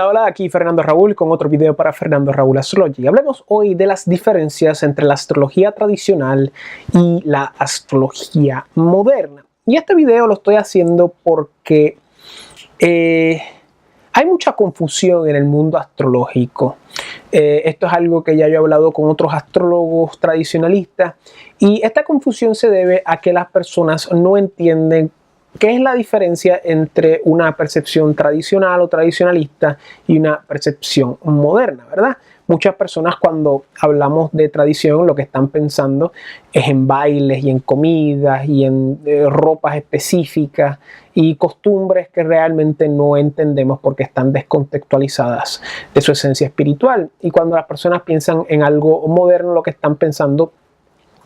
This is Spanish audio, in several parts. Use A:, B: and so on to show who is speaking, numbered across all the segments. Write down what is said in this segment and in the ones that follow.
A: Hola, hola, aquí Fernando Raúl con otro video para Fernando Raúl Astrology. Hablemos hoy de las diferencias entre la astrología tradicional y la astrología moderna. Y este video lo estoy haciendo porque hay mucha confusión en el mundo astrológico. Esto es algo que ya yo he hablado con otros astrólogos tradicionalistas y esta confusión se debe a que las personas no entienden ¿qué es la diferencia entre una percepción tradicional o tradicionalista y una percepción moderna, verdad? Muchas personas cuando hablamos de tradición lo que están pensando es en bailes y en comidas y en ropas específicas y costumbres que realmente no entendemos porque están descontextualizadas de su esencia espiritual. Y cuando las personas piensan en algo moderno, lo que están pensando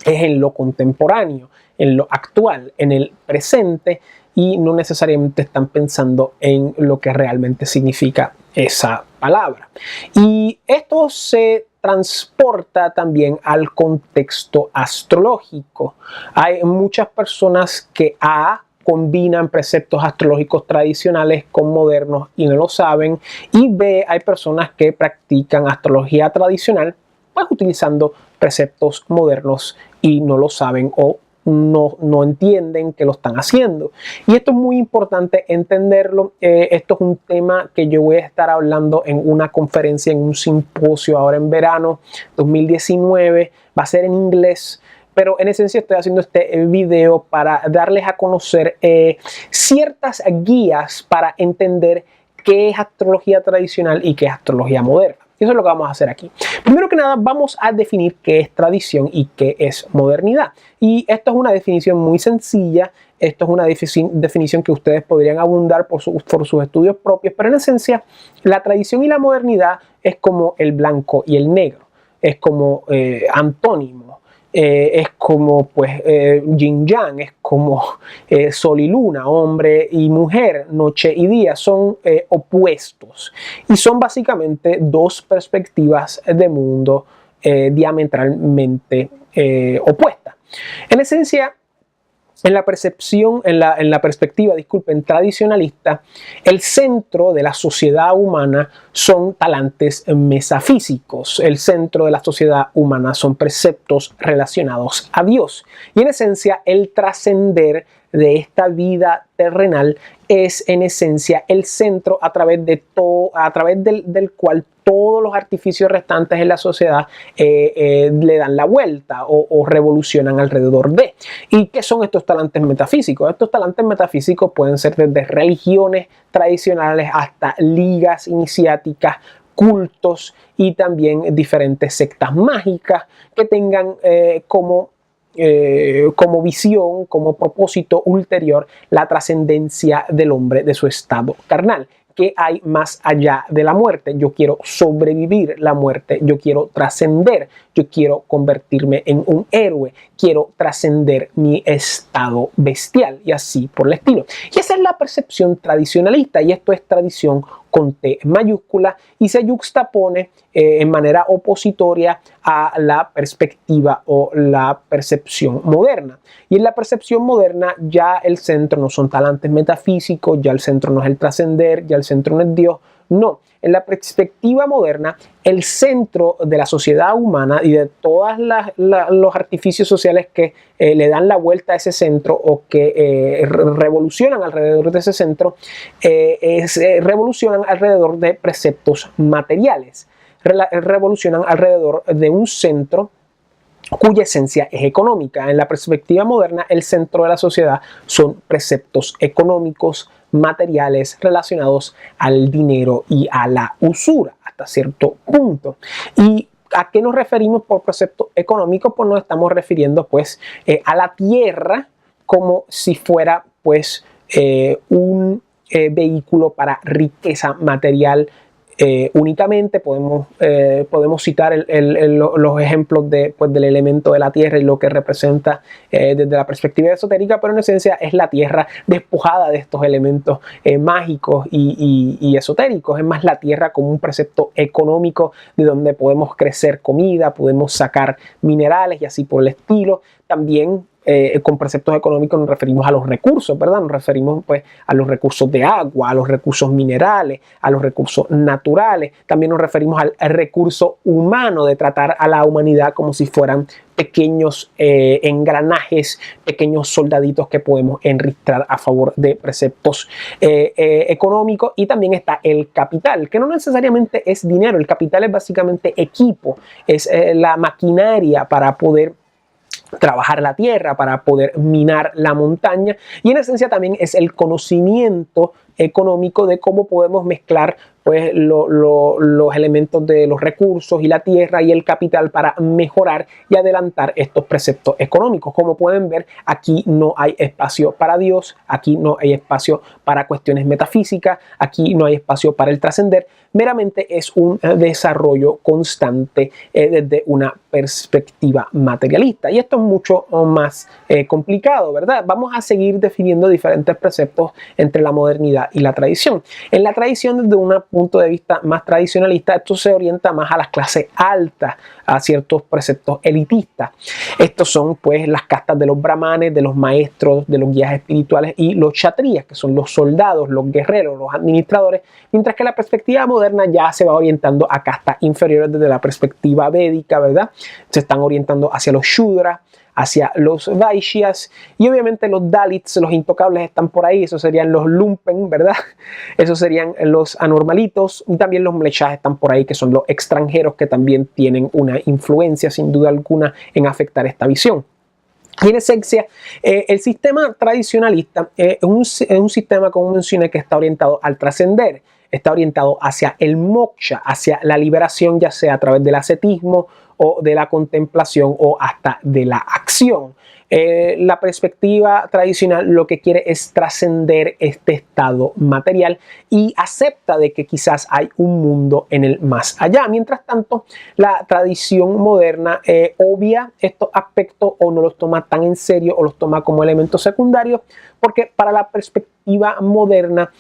A: es en lo contemporáneo, en lo actual, en el presente, y no necesariamente están pensando en lo que realmente significa esa palabra. Y esto se transporta también al contexto astrológico. Hay muchas personas que combinan preceptos astrológicos tradicionales con modernos y no lo saben, y B, hay personas que practican astrología tradicional pues utilizando preceptos modernos y no lo saben o no entienden que lo están haciendo. Y esto es muy importante entenderlo. Esto es un tema que yo voy a estar hablando en una conferencia, en un simposio ahora en verano 2019. Va a ser en inglés, pero en esencia estoy haciendo este video para darles a conocer ciertas guías para entender qué es astrología tradicional y qué es astrología moderna. Eso es lo que vamos a hacer aquí. Primero que nada, vamos a definir qué es tradición y qué es modernidad. Y esto es una definición muy sencilla. Esto es una definición que ustedes podrían abundar por sus estudios propios. Pero en esencia, la tradición y la modernidad es como el blanco y el negro. Es como antónimo. Es como pues yin yang, es como sol y luna, hombre y mujer, noche y día, son opuestos y son básicamente dos perspectivas de mundo diametralmente opuestas. En esencia, en la perspectiva, disculpen, tradicionalista, el centro de la sociedad humana son talantes metafísicos. El centro de la sociedad humana son preceptos relacionados a Dios. Y en esencia, el trascender de esta vida terrenal es en esencia el centro a través del cual todos los artificios restantes en la sociedad le dan la vuelta o revolucionan alrededor de. ¿Y qué son estos talantes metafísicos? Estos talantes metafísicos pueden ser desde religiones tradicionales hasta ligas iniciáticas, cultos y también diferentes sectas mágicas que tengan como visión, como propósito ulterior, la trascendencia del hombre de su estado carnal. ¿Qué hay más allá de la muerte? Yo quiero sobrevivir la muerte, yo quiero trascender, yo quiero convertirme en un héroe, quiero trascender mi estado bestial y así por el estilo. Y esa es la percepción tradicionalista y esto es tradición con T mayúscula y se yuxtapone en manera opositoria a la perspectiva o la percepción moderna. Y en la percepción moderna ya el centro no son talantes metafísicos, ya el centro no es el trascender, ya el centro no es Dios. No, en la perspectiva moderna, el centro de la sociedad humana y de todos los artificios sociales que le dan la vuelta a ese centro o que revolucionan alrededor de ese centro, revolucionan alrededor de preceptos materiales, revolucionan alrededor de un centro cuya esencia es económica. En la perspectiva moderna, el centro de la sociedad son preceptos económicos, materiales relacionados al dinero y a la usura hasta cierto punto. ¿Y a qué nos referimos por precepto económico? Pues nos estamos refiriendo pues a la tierra como si fuera pues un vehículo para riqueza material. Únicamente podemos citar los ejemplos del elemento de la tierra y lo que representa desde la perspectiva esotérica, pero en esencia es la tierra despojada de estos elementos mágicos y esotéricos. Es más la tierra como un precepto económico de donde podemos crecer comida, podemos sacar minerales y así por el estilo. También con preceptos económicos nos referimos a los recursos, ¿verdad? Nos referimos pues a los recursos de agua, a los recursos minerales, a los recursos naturales. También nos referimos al recurso humano, de tratar a la humanidad como si fueran pequeños engranajes, pequeños soldaditos que podemos enristrar a favor de preceptos económicos. Y también está el capital, que no necesariamente es dinero. El capital es básicamente equipo, es la maquinaria para poder trabajar la tierra, para poder minar la montaña, y en esencia también es el conocimiento económico de cómo podemos mezclar pues los elementos de los recursos y la tierra y el capital para mejorar y adelantar estos preceptos económicos. Como pueden ver, aquí no hay espacio para Dios, aquí no hay espacio para cuestiones metafísicas, aquí no hay espacio para el trascender. Meramente es un desarrollo constante desde una perspectiva materialista. Y esto es mucho más complicado, ¿verdad? Vamos a seguir definiendo diferentes preceptos entre la modernidad y la tradición. En la tradición, desde un punto de vista más tradicionalista, esto se orienta más a las clases altas, a ciertos preceptos elitistas. Estos son pues las castas de los brahmanes, de los maestros, de los guías espirituales, y los kshatriyas, que son los soldados, los guerreros, los administradores, mientras que la perspectiva moderna ya se va orientando a castas inferiores desde la perspectiva védica, ¿verdad? Se están orientando hacia los shudras, hacia los vaishyas, y obviamente los dalits, los intocables, están por ahí. Esos serían los lumpen, ¿verdad? Esos serían los anormalitos, y también los mlechas están por ahí, que son los extranjeros, que también tienen una influencia sin duda alguna en afectar esta visión. Y en esencia, el sistema tradicionalista es un sistema, como mencioné, que está orientado al trascender, está orientado hacia el moksha, hacia la liberación, ya sea a través del ascetismo o de la contemplación o hasta de la acción. La perspectiva tradicional lo que quiere es trascender este estado material y acepta de que quizás hay un mundo en el más allá. Mientras tanto, la tradición moderna obvia estos aspectos, o no los toma tan en serio, o los toma como elementos secundarios, porque para la perspectiva moderna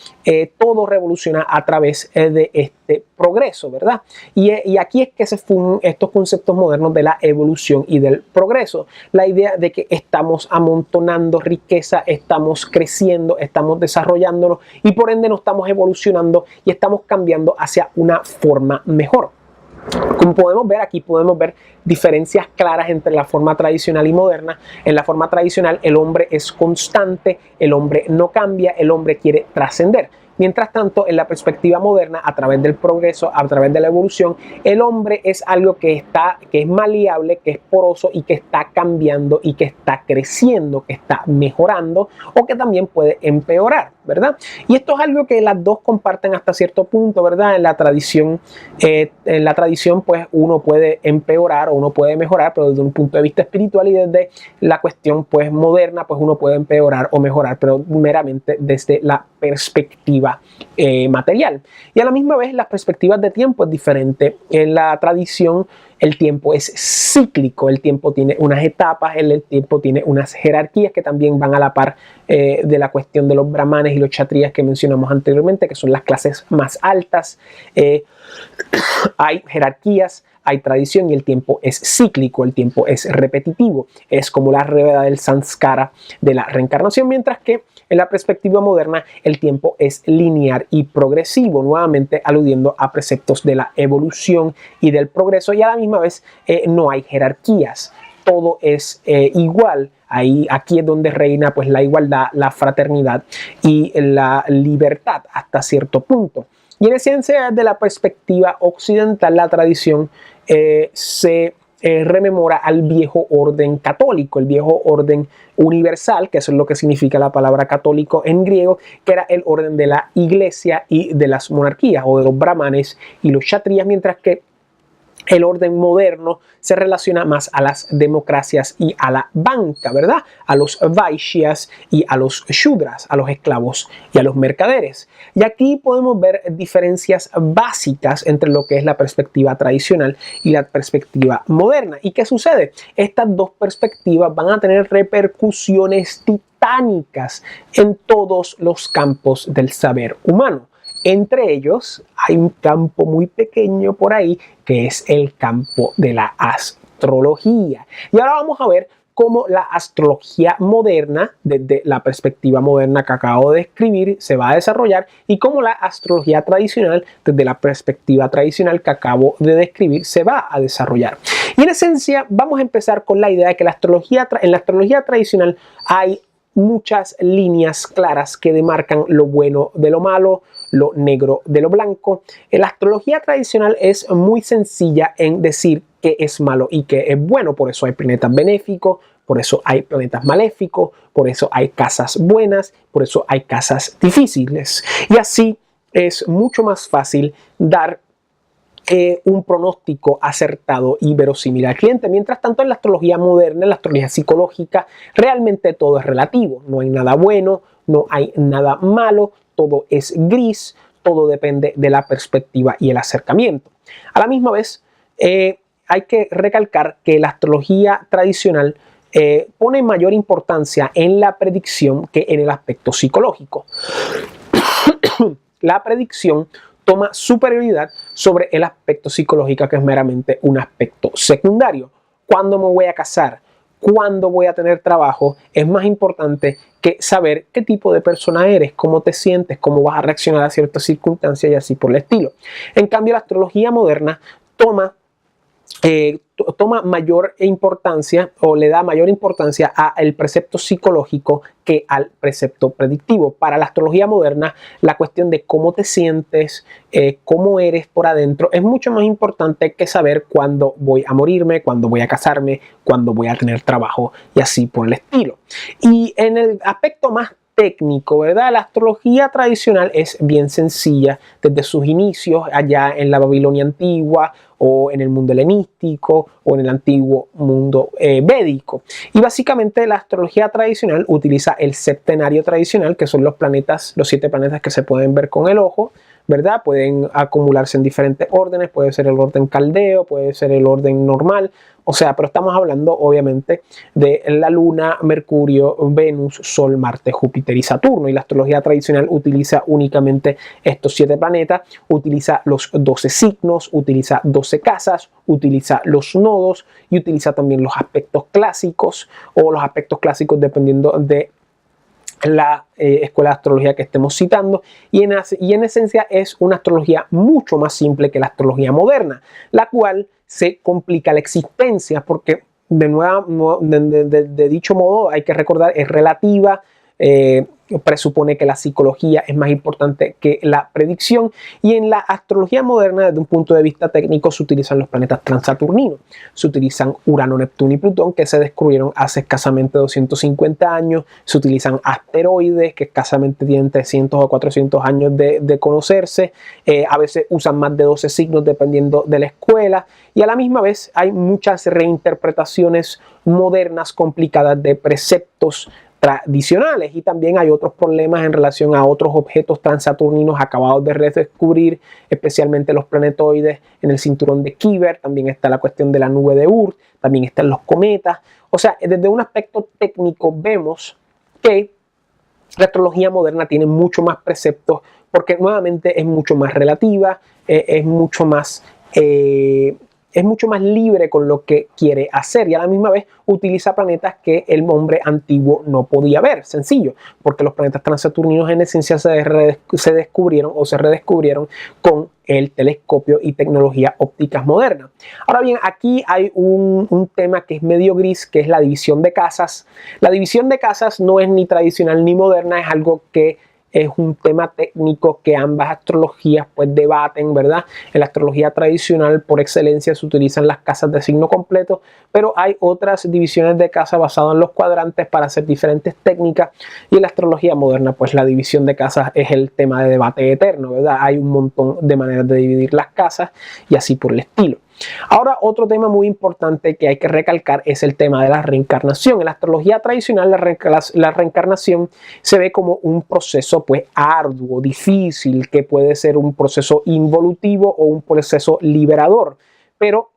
A: todo revoluciona a través de este progreso, ¿verdad? Y aquí es que se funden estos conceptos modernos de la evolución y del progreso. La idea de que estamos amontonando riqueza, estamos creciendo, estamos desarrollándonos, y por ende nos estamos evolucionando y estamos cambiando hacia una forma mejor. Como podemos ver aquí, podemos ver diferencias claras entre la forma tradicional y moderna. En la forma tradicional, el hombre es constante, el hombre no cambia, el hombre quiere trascender. Mientras tanto, en la perspectiva moderna, a través del progreso, a través de la evolución, el hombre es algo que es maleable, que es poroso y que está cambiando y que está creciendo, que está mejorando, o que también puede empeorar, ¿verdad? Y esto es algo que las dos comparten hasta cierto punto, ¿verdad? En la tradición pues uno puede empeorar o uno puede mejorar, pero desde un punto de vista espiritual, y desde la cuestión pues moderna, pues uno puede empeorar o mejorar, pero meramente desde la perspectiva material. Y a la misma vez, las perspectivas de tiempo es diferente. En la tradición, el tiempo es cíclico, el tiempo tiene unas etapas, el tiempo tiene unas jerarquías que también van a la par de la cuestión de los brahmanes y los kshatriyas que mencionamos anteriormente, que son las clases más altas. Hay jerarquías, hay tradición, y el tiempo es cíclico, el tiempo es repetitivo, es como la rueda del samskara de la reencarnación, mientras que en la perspectiva moderna el tiempo es lineal y progresivo, nuevamente aludiendo a preceptos de la evolución y del progreso, y a la misma vez no hay jerarquías, todo es igual. Aquí es donde reina pues la igualdad, la fraternidad y la libertad hasta cierto punto. Y en esencia, desde la perspectiva occidental, la tradición se rememora al viejo orden católico, el viejo orden universal, que eso es lo que significa la palabra católico en griego, que era el orden de la iglesia y de las monarquías, o de los brahmanes y los kshatriyas, mientras que el orden moderno se relaciona más a las democracias y a la banca, ¿verdad? A los vaishyas y a los shudras, a los esclavos y a los mercaderes. Y aquí podemos ver diferencias básicas entre lo que es la perspectiva tradicional y la perspectiva moderna. ¿Y qué sucede? Estas dos perspectivas van a tener repercusiones titánicas en todos los campos del saber humano. Entre ellos hay un campo muy pequeño por ahí, que es el campo de la astrología. Y ahora vamos a ver cómo la astrología moderna, desde la perspectiva moderna que acabo de describir, se va a desarrollar y cómo la astrología tradicional, desde la perspectiva tradicional que acabo de describir, se va a desarrollar. Y en esencia vamos a empezar con la idea de que en la astrología tradicional hay muchas líneas claras que demarcan lo bueno de lo malo, lo negro de lo blanco. La astrología tradicional es muy sencilla en decir qué es malo y qué es bueno. Por eso hay planetas benéficos, por eso hay planetas maléficos, por eso hay casas buenas, por eso hay casas difíciles. Y así es mucho más fácil dar un pronóstico acertado y verosímil al cliente. Mientras tanto, en la astrología moderna, en la astrología psicológica, realmente todo es relativo. No hay nada bueno, no hay nada malo, todo es gris, todo depende de la perspectiva y el acercamiento. A la misma vez, hay que recalcar que la astrología tradicional pone mayor importancia en la predicción que en el aspecto psicológico. La predicción toma superioridad sobre el aspecto psicológico, que es meramente un aspecto secundario. ¿Cuándo me voy a casar? ¿Cuándo voy a tener trabajo? Es más importante que saber qué tipo de persona eres, cómo te sientes, cómo vas a reaccionar a ciertas circunstancias y así por el estilo. En cambio, la astrología moderna toma mayor importancia o le da mayor importancia al precepto psicológico que al precepto predictivo. Para la astrología moderna, la cuestión de cómo te sientes, cómo eres por adentro, es mucho más importante que saber cuándo voy a morirme, cuándo voy a casarme, cuándo voy a tener trabajo y así por el estilo. Y en el aspecto más técnico, ¿verdad? La astrología tradicional es bien sencilla desde sus inicios allá en la Babilonia antigua o en el mundo helenístico o en el antiguo mundo védico. Y básicamente la astrología tradicional utiliza el septenario tradicional, que son los planetas, los 7 planetas que se pueden ver con el ojo, ¿verdad? Pueden acumularse en diferentes órdenes, puede ser el orden caldeo, puede ser el orden normal, o sea, pero estamos hablando obviamente de la Luna, Mercurio, Venus, Sol, Marte, Júpiter y Saturno. Y la astrología tradicional utiliza únicamente estos 7 planetas, utiliza los 12 signos, utiliza 12 casas, utiliza los nodos y utiliza también los aspectos clásicos o los aspectos clásicos dependiendo de la escuela de astrología que estemos citando, y en esencia es una astrología mucho más simple que la astrología moderna, la cual se complica la existencia porque de dicho modo hay que recordar es relativa, presupone que la psicología es más importante que la predicción, y en la astrología moderna desde un punto de vista técnico se utilizan los planetas transaturninos, se utilizan Urano, Neptuno y Plutón, que se descubrieron hace escasamente 250 años, se utilizan asteroides que escasamente tienen 300 o 400 años de conocerse, a veces usan más de 12 signos dependiendo de la escuela, y a la misma vez hay muchas reinterpretaciones modernas complicadas de preceptos tradicionales, y también hay otros problemas en relación a otros objetos transaturninos acabados de redescubrir, especialmente los planetoides en el cinturón de Kuiper. También está la cuestión de la nube de Oort, también están los cometas. O sea, desde un aspecto técnico vemos que la astrología moderna tiene mucho más preceptos porque nuevamente es mucho más relativa, es mucho más libre con lo que quiere hacer, y a la misma vez utiliza planetas que el hombre antiguo no podía ver. Sencillo, porque los planetas transaturninos en esencia se descubrieron o se redescubrieron con el telescopio y tecnología ópticas modernas. Ahora bien, aquí hay un tema que es medio gris, que es la división de casas. La división de casas no es ni tradicional ni moderna, es algo que es un tema técnico que ambas astrologías pues debaten, ¿verdad? En la astrología tradicional por excelencia se utilizan las casas de signo completo, pero hay otras divisiones de casa basadas en los cuadrantes para hacer diferentes técnicas, y en la astrología moderna pues la división de casas es el tema de debate eterno, ¿verdad? Hay un montón de maneras de dividir las casas y así por el estilo. Ahora, otro tema muy importante que hay que recalcar es el tema de la reencarnación. En la astrología tradicional la reencarnación se ve como un proceso pues arduo, difícil, que puede ser un proceso involutivo o un proceso liberador, pero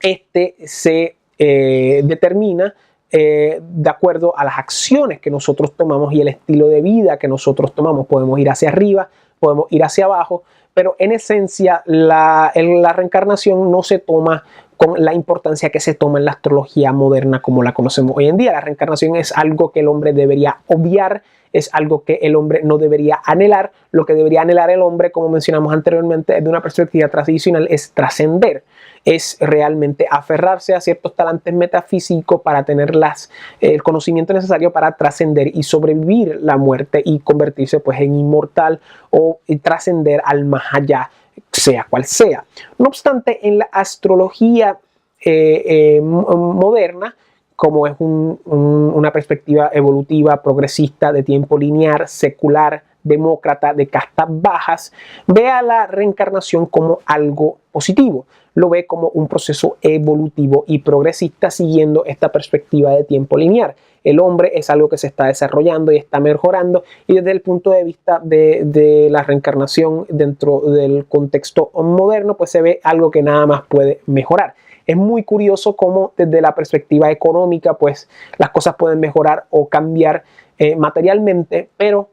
A: este se determina de acuerdo a las acciones que nosotros tomamos y el estilo de vida que nosotros tomamos. Podemos ir hacia arriba, podemos ir hacia abajo, pero en esencia la reencarnación no se toma con la importancia que se toma en la astrología moderna como la conocemos hoy en día. La reencarnación es algo que el hombre debería obviar, es algo que el hombre no debería anhelar. Lo que debería anhelar el hombre, como mencionamos anteriormente, desde una perspectiva tradicional, es trascender, es realmente aferrarse a ciertos talentos metafísicos para tener el conocimiento necesario para trascender y sobrevivir la muerte y convertirse pues en inmortal o trascender al más allá, sea cual sea. No obstante, en la astrología moderna, como es una perspectiva evolutiva, progresista, de tiempo lineal, secular, demócrata, de castas bajas, ve a la reencarnación como algo positivo. Lo ve como un proceso evolutivo y progresista siguiendo esta perspectiva de tiempo lineal. El hombre es algo que se está desarrollando y está mejorando, y desde el punto de vista de la reencarnación dentro del contexto moderno, pues se ve algo que nada más puede mejorar. Es muy curioso cómo desde la perspectiva económica, pues las cosas pueden mejorar o cambiar materialmente, pero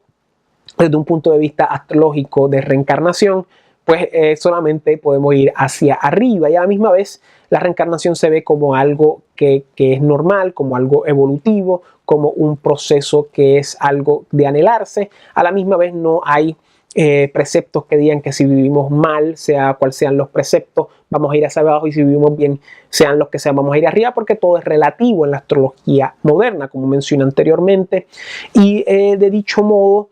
A: desde un punto de vista astrológico de reencarnación, pues solamente podemos ir hacia arriba, y a la misma vez la reencarnación se ve como algo que es normal, como algo evolutivo, como un proceso que es algo de anhelarse. A la misma vez no hay preceptos que digan que si vivimos mal, sea cual sean los preceptos, vamos a ir hacia abajo, y si vivimos bien, sean los que sean, vamos a ir arriba, porque todo es relativo en la astrología moderna, como mencioné anteriormente. Y de dicho modo,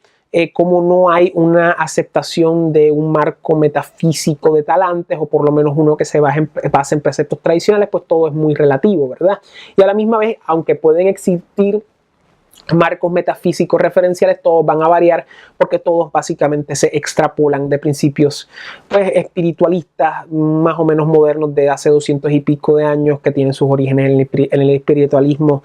A: como no hay una aceptación de un marco metafísico de talantes, o por lo menos uno que se base en preceptos tradicionales, pues todo es muy relativo, ¿verdad? Y a la misma vez, aunque pueden existir marcos metafísicos referenciales, todos van a variar porque todos básicamente se extrapolan de principios pues espiritualistas más o menos modernos de hace 200 y pico de años, que tienen sus orígenes en el espiritualismo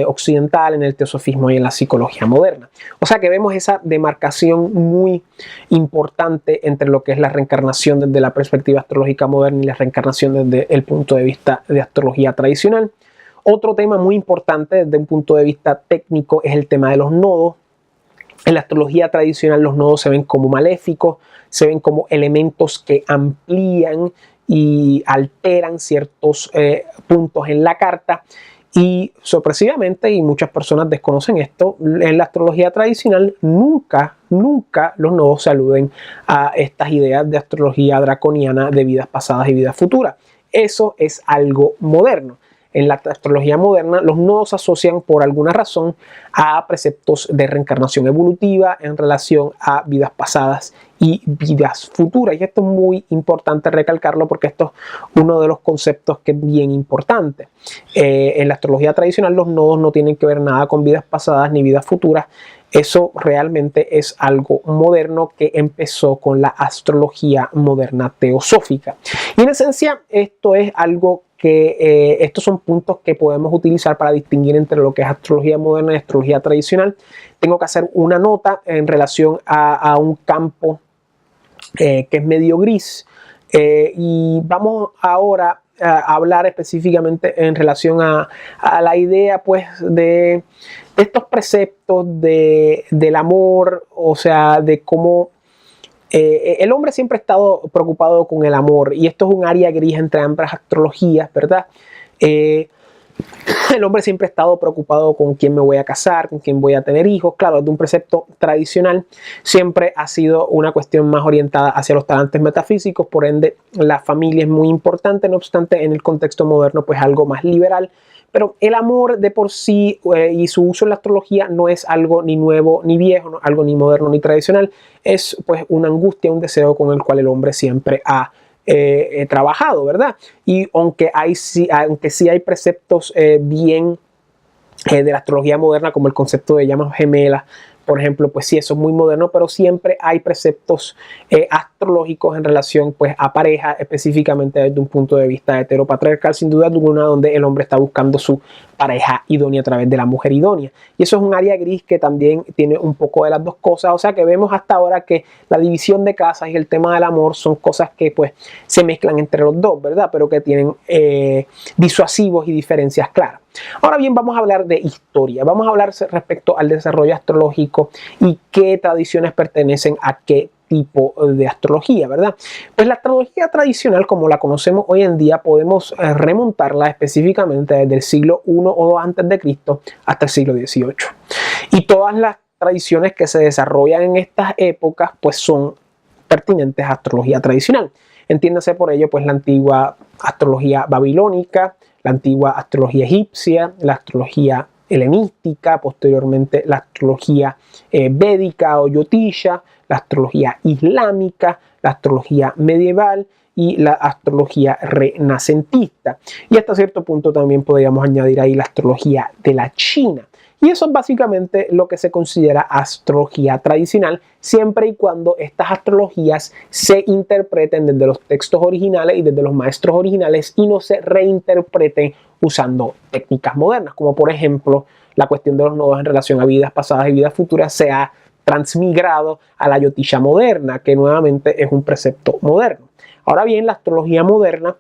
A: occidental, en el teosofismo y en la psicología moderna. O sea que vemos esa demarcación muy importante entre lo que es la reencarnación desde la perspectiva astrológica moderna y la reencarnación desde el punto de vista de astrología tradicional. Otro tema muy importante desde un punto de vista técnico es el tema de los nodos. En la astrología tradicional los nodos se ven como maléficos, se ven como elementos que amplían y alteran ciertos puntos en la carta, y sorpresivamente, y muchas personas desconocen esto, en la astrología tradicional nunca los nodos se aluden a estas ideas de astrología draconiana de vidas pasadas y vidas futuras. Eso es algo moderno. En la astrología moderna, los nodos se asocian por alguna razón a preceptos de reencarnación evolutiva en relación a vidas pasadas y vidas futuras. Y esto es muy importante recalcarlo porque esto es uno de los conceptos que es bien importante. En la astrología tradicional, los nodos no tienen que ver nada con vidas pasadas ni vidas futuras. Eso realmente es algo moderno que empezó con la astrología moderna teosófica. Y en esencia, esto es algo que estos son puntos que podemos utilizar para distinguir entre lo que es astrología moderna y astrología tradicional. Tengo que hacer una nota en relación a un campo que es medio gris, y vamos ahora a hablar específicamente en relación a la idea pues de estos preceptos del amor, o sea, de cómo el hombre siempre ha estado preocupado con el amor, y esto es un área gris entre ambas astrologías, ¿verdad? El hombre siempre ha estado preocupado con quién me voy a casar, con quién voy a tener hijos. Claro, desde un precepto tradicional siempre ha sido una cuestión más orientada hacia los talantes metafísicos, por ende la familia es muy importante. No obstante, en el contexto moderno pues algo más liberal, pero el amor de por sí y su uso en la astrología no es algo ni nuevo ni viejo, no algo ni moderno ni tradicional. Es pues una angustia, un deseo con el cual el hombre siempre ha trabajado, ¿verdad? Y aunque sí hay preceptos bien de la astrología moderna, como el concepto de llamas gemelas, por ejemplo, pues sí, eso es muy moderno, pero siempre hay preceptos astrológicos en relación pues a pareja, específicamente desde un punto de vista heteropatriarcal, sin duda alguna, donde el hombre está buscando su pareja idónea a través de la mujer idónea. Y eso es un área gris que también tiene un poco de las dos cosas. O sea que vemos hasta ahora que la división de casas y el tema del amor son cosas que pues se mezclan entre los dos, ¿verdad? Pero que tienen disuasivos y diferencias claras. Ahora bien, vamos a hablar de historia. Vamos a hablar respecto al desarrollo astrológico y qué tradiciones pertenecen a qué tipo de astrología, ¿verdad? Pues la astrología tradicional, como la conocemos hoy en día, podemos remontarla específicamente desde el siglo I o II antes de Cristo hasta el siglo XVIII. Y todas las tradiciones que se desarrollan en estas épocas pues son pertinentes a astrología tradicional. Entiéndase por ello pues la antigua astrología babilónica, la antigua astrología egipcia, la astrología helenística, posteriormente la astrología védica o yotisha, la astrología islámica, la astrología medieval y la astrología renacentista. Y hasta cierto punto también podríamos añadir ahí la astrología de la China. Y eso es básicamente lo que se considera astrología tradicional, siempre y cuando estas astrologías se interpreten desde los textos originales y desde los maestros originales y no se reinterpreten usando técnicas modernas, como por ejemplo la cuestión de los nodos en relación a vidas pasadas y vidas futuras se ha transmigrado a la yotisha moderna, que nuevamente es un precepto moderno. Ahora bien, la astrología moderna,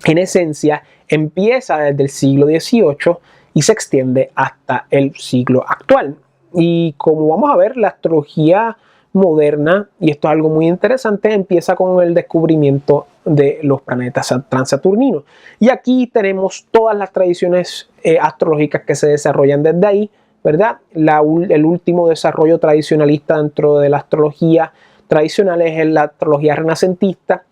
A: en esencia, empieza desde el siglo XVIII y se extiende hasta el siglo actual. Y como vamos a ver, la astrología moderna, y esto es algo muy interesante, empieza con el descubrimiento de los planetas transaturninos. Y aquí tenemos todas las tradiciones astrológicas que se desarrollan desde ahí, ¿verdad? El último desarrollo tradicionalista dentro de la astrología tradicional es la astrología renacentista,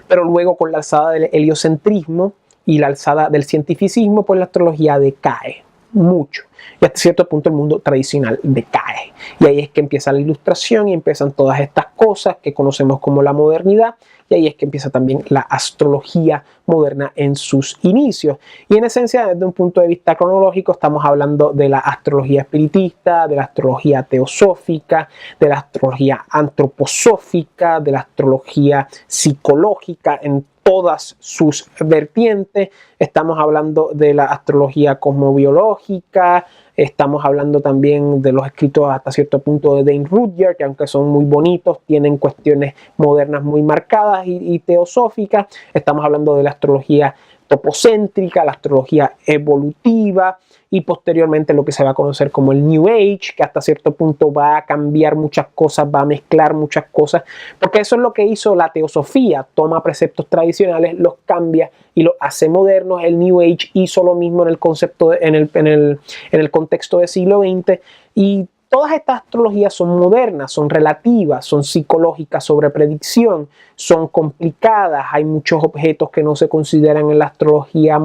A: pero luego con la alzada del heliocentrismo y la alzada del cientificismo, pues la astrología decae mucho. Y hasta cierto punto el mundo tradicional decae. Y ahí es que empieza la ilustración y empiezan todas estas cosas que conocemos como la modernidad. Y ahí es que empieza también la astrología moderna en sus inicios. Y en esencia, desde un punto de vista cronológico, estamos hablando de la astrología espiritista, de la astrología teosófica, de la astrología antroposófica, de la astrología psicológica en todas sus vertientes. Estamos hablando de la astrología cosmobiológica, estamos hablando también de los escritos hasta cierto punto de Dane Rudhyar, que aunque son muy bonitos, tienen cuestiones modernas muy marcadas y teosóficas. Estamos hablando de la astrología topocéntrica, la astrología evolutiva y posteriormente lo que se va a conocer como el New Age, que hasta cierto punto va a cambiar muchas cosas, va a mezclar muchas cosas, porque eso es lo que hizo la teosofía, toma preceptos tradicionales, los cambia y los hace modernos. El New Age hizo lo mismo en el concepto, en el contexto del siglo XX, y todas estas astrologías son modernas, son relativas, son psicológicas sobre predicción, son complicadas, hay muchos objetos que no se consideran en la astrología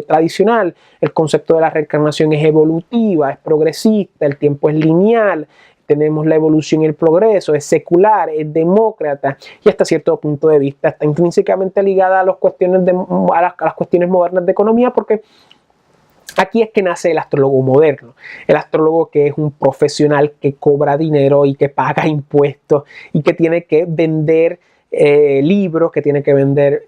A: tradicional. El concepto de la reencarnación es evolutiva, es progresista, el tiempo es lineal, tenemos la evolución y el progreso, es secular, es demócrata y hasta cierto punto de vista está intrínsecamente ligada a las cuestiones modernas de economía, porque aquí es que nace el astrólogo moderno, el astrólogo que es un profesional que cobra dinero y que paga impuestos y que tiene que vender libros, que tiene que vender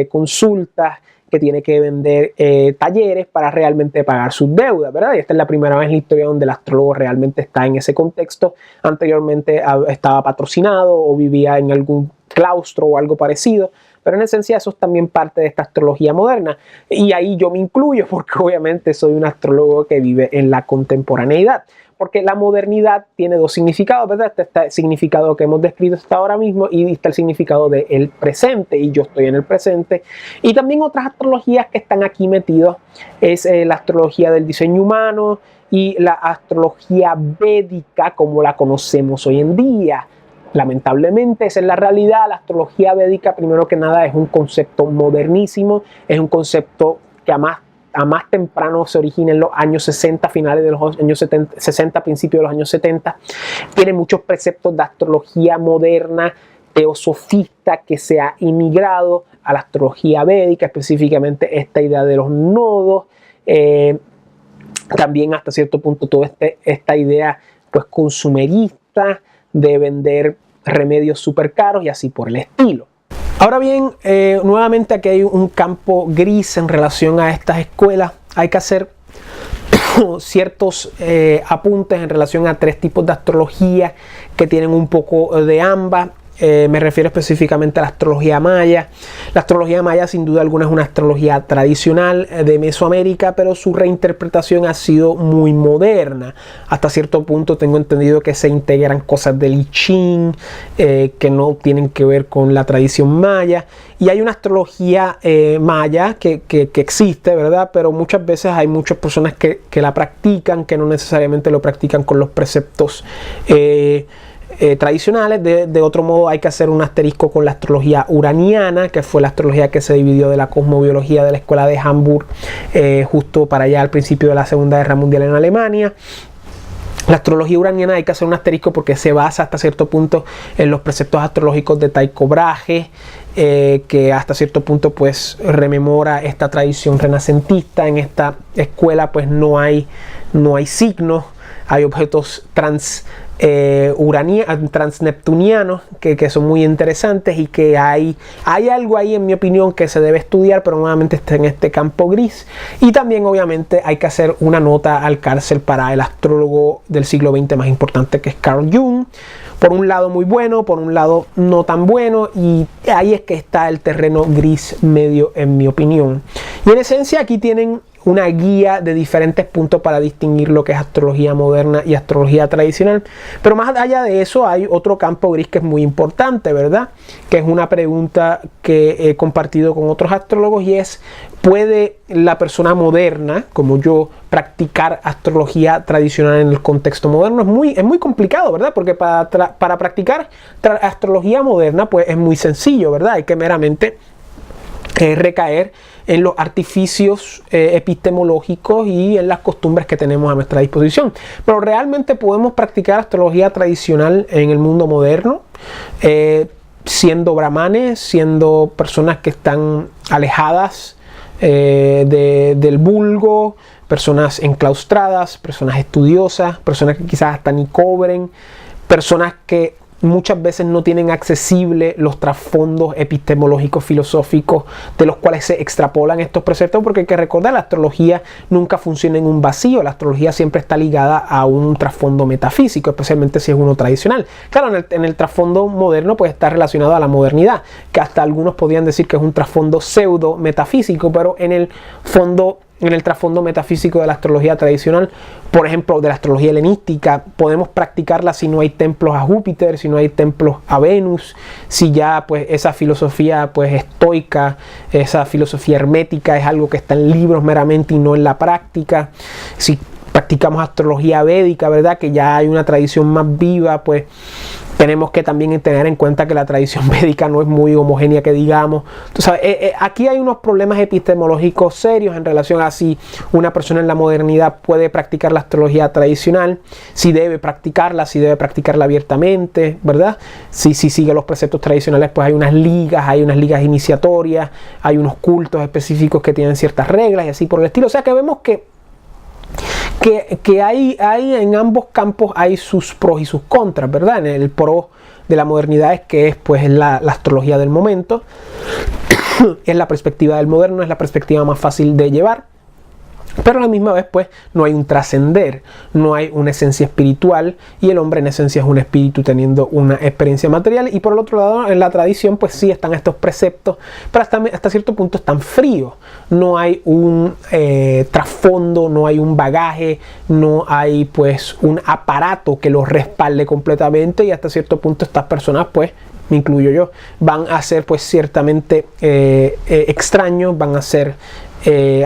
A: consultas, que tiene que vender talleres para realmente pagar sus deudas, ¿verdad? Y esta es la primera vez en la historia donde el astrólogo realmente está en ese contexto. Anteriormente estaba patrocinado o vivía en algún claustro o algo parecido, pero en esencia eso es también parte de esta astrología moderna. Y ahí yo me incluyo porque obviamente soy un astrólogo que vive en la contemporaneidad. Porque la modernidad tiene dos significados, ¿verdad? Está el significado que hemos descrito hasta ahora mismo y está el significado del presente, y yo estoy en el presente. Y también otras astrologías que están aquí metidos es la astrología del diseño humano y la astrología védica como la conocemos hoy en día. Lamentablemente esa es la realidad. La astrología védica, primero que nada, es un concepto modernísimo, es un concepto que a más temprano se origina en los años 60, finales de los años 60, principios de los años 70. Tiene muchos preceptos de astrología moderna, teosofista, que se ha inmigrado a la astrología védica, específicamente esta idea de los nodos. También hasta cierto punto toda esta idea pues consumerista de vender remedios súper caros y así por el estilo. Ahora bien, nuevamente aquí hay un campo gris en relación a estas escuelas. Hay que hacer ciertos apuntes en relación a tres tipos de astrología que tienen un poco de ambas. Me refiero específicamente a la astrología maya. La astrología maya sin duda alguna es una astrología tradicional de Mesoamérica, pero su reinterpretación ha sido muy moderna. Hasta cierto punto tengo entendido que se integran cosas del I Ching que no tienen que ver con la tradición maya. Y hay una astrología maya que existe, ¿verdad? Pero muchas veces hay muchas personas que la practican, que no necesariamente lo practican con los preceptos tradicionales. De otro modo, hay que hacer un asterisco con la astrología uraniana, que fue la astrología que se dividió de la cosmobiología de la escuela de Hamburg justo para allá al principio de la Segunda Guerra Mundial en Alemania. La astrología uraniana hay que hacer un asterisco porque se basa hasta cierto punto en los preceptos astrológicos de Tycho Brahe, que hasta cierto punto pues rememora esta tradición renacentista. En esta escuela pues no hay signos, hay objetos transneptunianos que son muy interesantes y que hay algo ahí, en mi opinión, que se debe estudiar, pero nuevamente está en este campo gris. Y también obviamente hay que hacer una nota al cárcel para el astrólogo del siglo XX más importante, que es Carl Jung. Por un lado muy bueno, por un lado no tan bueno, y ahí es que está el terreno gris medio, en mi opinión. Y en esencia aquí tienen una guía de diferentes puntos para distinguir lo que es astrología moderna y astrología tradicional. Pero más allá de eso hay otro campo gris que es muy importante, ¿verdad? Que es una pregunta que he compartido con otros astrólogos, y es: ¿puede la persona moderna, como yo, practicar astrología tradicional en el contexto moderno? Es muy complicado, ¿verdad? Porque para practicar astrología moderna pues es muy sencillo, ¿verdad? Hay que meramente recaer en los artificios epistemológicos y en las costumbres que tenemos a nuestra disposición. Pero realmente podemos practicar astrología tradicional en el mundo moderno, siendo brahmanes, siendo personas que están alejadas del vulgo, personas enclaustradas, personas estudiosas, personas que quizás hasta ni cobren, personas que muchas veces no tienen accesible los trasfondos epistemológicos, filosóficos de los cuales se extrapolan estos preceptos, porque hay que recordar, la astrología nunca funciona en un vacío. La astrología siempre está ligada a un trasfondo metafísico, especialmente si es uno tradicional. Claro, en el trasfondo moderno pues está relacionado a la modernidad, que hasta algunos podrían decir que es un trasfondo pseudo metafísico, pero en el trasfondo metafísico de la astrología tradicional, por ejemplo, de la astrología helenística, podemos practicarla si no hay templos a Júpiter, si no hay templos a Venus, si ya pues esa filosofía pues estoica, esa filosofía hermética es algo que está en libros meramente y no en la práctica. Si practicamos astrología védica, ¿verdad?, que ya hay una tradición más viva, pues tenemos que también tener en cuenta que la tradición védica no es muy homogénea, que digamos. Entonces, aquí hay unos problemas epistemológicos serios en relación a si una persona en la modernidad puede practicar la astrología tradicional, si debe practicarla abiertamente, ¿verdad? Si sigue los preceptos tradicionales, pues hay unas ligas iniciatorias, hay unos cultos específicos que tienen ciertas reglas y así por el estilo. O sea que vemos que hay en ambos campos hay sus pros y sus contras, ¿verdad? En el pro de la modernidad es que es la astrología del momento, es la perspectiva del moderno, es la perspectiva más fácil de llevar. Pero a la misma vez pues no hay un trascender, no hay una esencia espiritual, y el hombre en esencia es un espíritu teniendo una experiencia material. Y por el otro lado, en la tradición pues sí están estos preceptos, pero hasta cierto punto están fríos. No hay un trasfondo, no hay un bagaje, no hay pues un aparato que los respalde completamente, y hasta cierto punto estas personas pues, me incluyo yo, van a ser pues ciertamente extraños, van a ser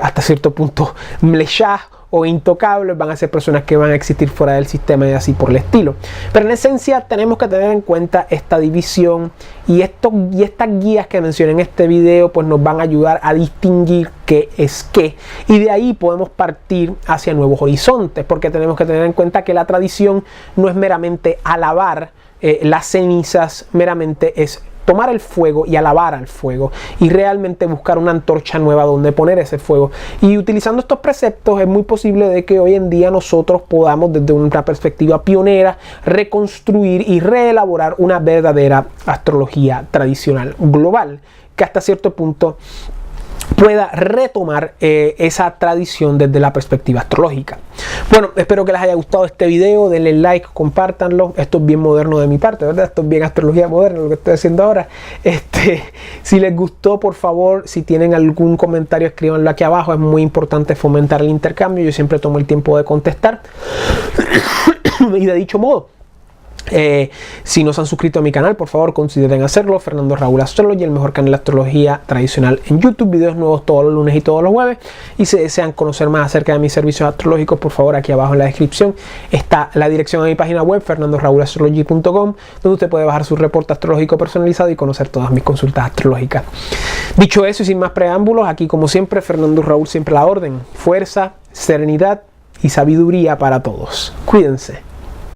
A: hasta cierto punto mlechas o intocables, van a ser personas que van a existir fuera del sistema y así por el estilo. Pero en esencia tenemos que tener en cuenta esta división, y estas guías que mencioné en este video pues nos van a ayudar a distinguir qué es qué, y de ahí podemos partir hacia nuevos horizontes, porque tenemos que tener en cuenta que la tradición no es meramente alabar las cenizas, meramente es tomar el fuego y alabar al fuego, y realmente buscar una antorcha nueva donde poner ese fuego. Y utilizando estos preceptos es muy posible de que hoy en día nosotros podamos, desde una perspectiva pionera, reconstruir y reelaborar una verdadera astrología tradicional global, que hasta cierto punto pueda retomar esa tradición desde la perspectiva astrológica. Bueno, espero que les haya gustado este video, denle like, compártanlo. Esto es bien moderno de mi parte, ¿verdad? Esto es bien astrología moderna lo que estoy haciendo ahora. Si les gustó, por favor, si tienen algún comentario, escríbanlo aquí abajo. Es muy importante fomentar el intercambio. Yo siempre tomo el tiempo de contestar. Y de dicho modo, si no se han suscrito a mi canal, por favor consideren hacerlo. Fernando Raúl Astrology, el mejor canal de astrología tradicional en YouTube. Videos nuevos todos los lunes y todos los jueves. Y si desean conocer más acerca de mis servicios astrológicos, por favor, aquí abajo en la descripción está la dirección a mi página web, fernandorraulastrology.com, donde usted puede bajar su reporte astrológico personalizado y conocer todas mis consultas astrológicas. Dicho eso y sin más preámbulos, aquí como siempre, Fernando Raúl siempre a la orden. Fuerza, serenidad y sabiduría para todos. Cuídense.